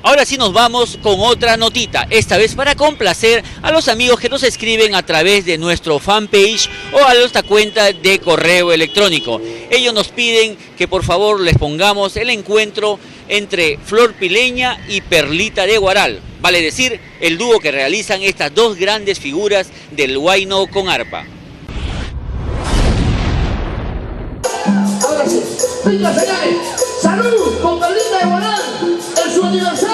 Ahora sí nos vamos con otra notita, esta vez para complacer a los amigos que nos escriben a través de nuestro fanpage o a nuestra cuenta de correo electrónico. Ellos nos piden que por favor les pongamos el encuentro entre Flor Pileña y Perlita de Guaral, vale decir, el dúo que realizan estas dos grandes figuras del huayno con arpa. Ahora sí, venga señores, salud con Perlita de Guaral en su aniversario.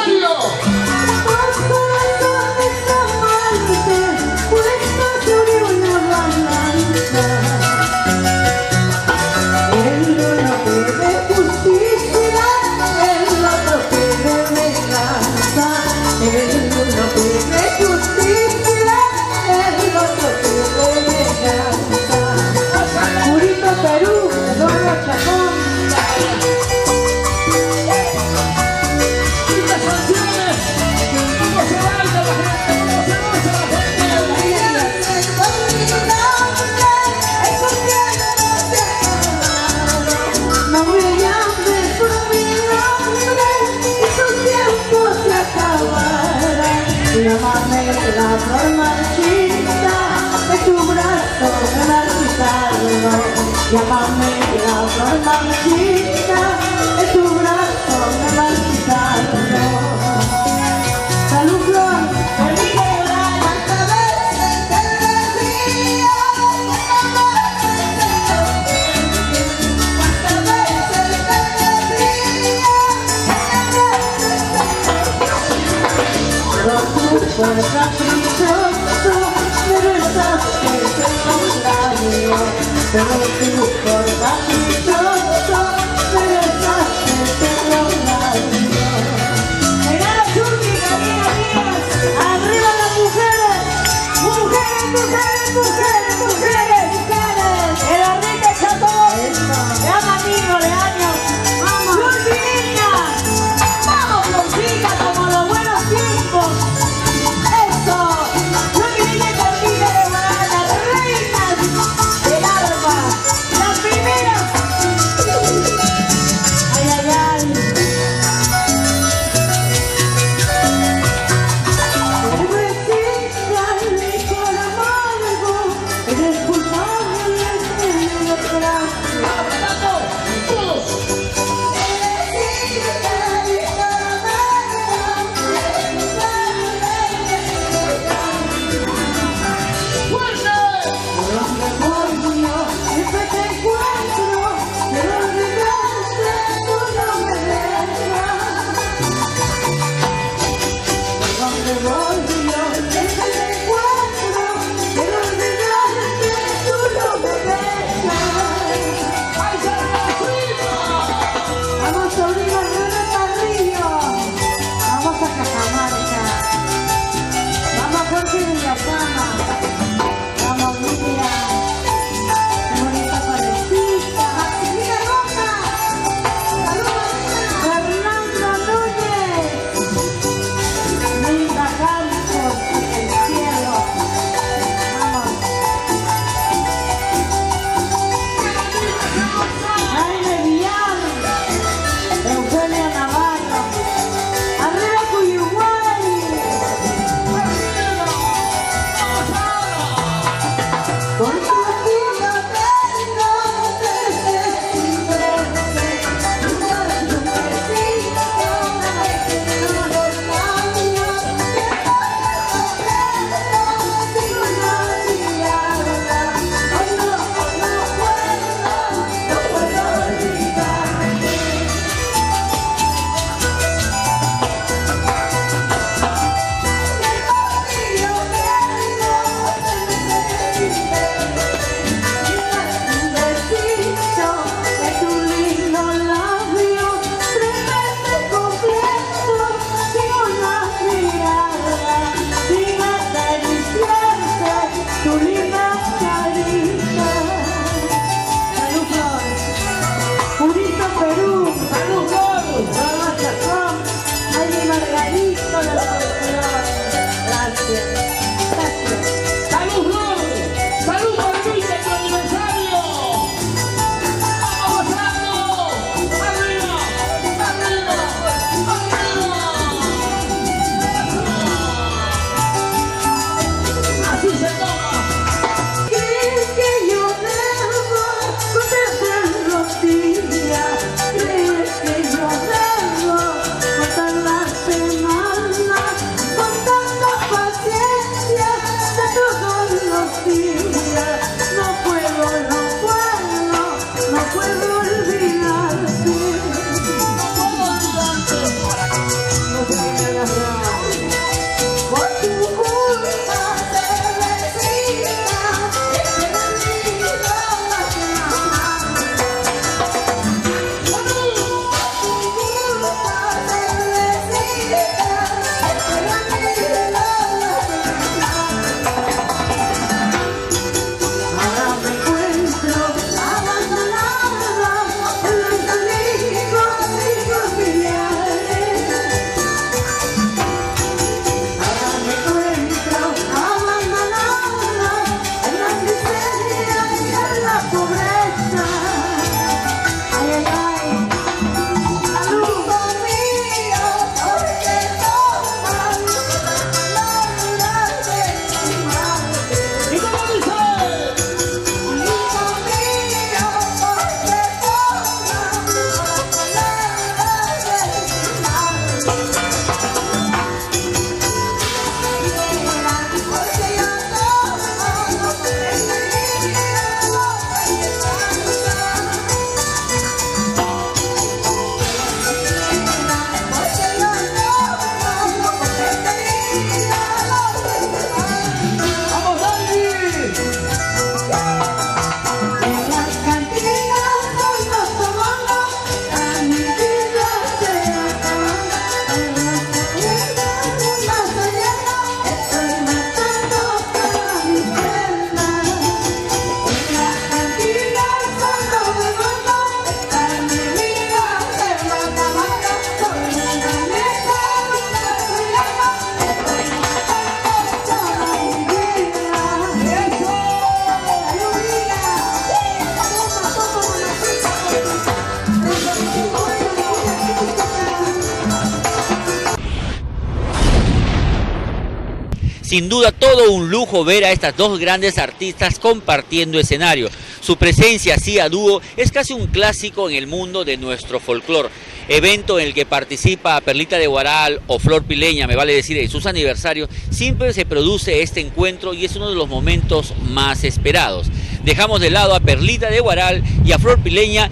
Llámame la flor marchita de tu brazo de marchitarlo. Llámame la flor marchita de tu brazo de marchitarlo. Salud, Flor, Perlita de Guaral. Cuántas veces te decía, cuántas veces te decía. Por caprichoso me besaste el contrario, pero tú por caprichoso me besaste el contrario. Mira la chúrquica, amigas, arriba las mujeres, mujeres, mujeres, mujeres, mujeres, mujeres. El Arrita Chato, le ama amigo, le año. Vamos, Florcilla, vamos Florcilla, como los buenos tiempos. Sin duda todo un lujo ver a estas dos grandes artistas compartiendo escenario. Su presencia así a dúo es casi un clásico en el mundo de nuestro folclore. Evento en el que participa Perlita de Huaral o Flor Pileña, me vale decir, en sus aniversarios, siempre se produce este encuentro y es uno de los momentos más esperados. Dejamos de lado a Perlita de Huaral y a Flor Pileña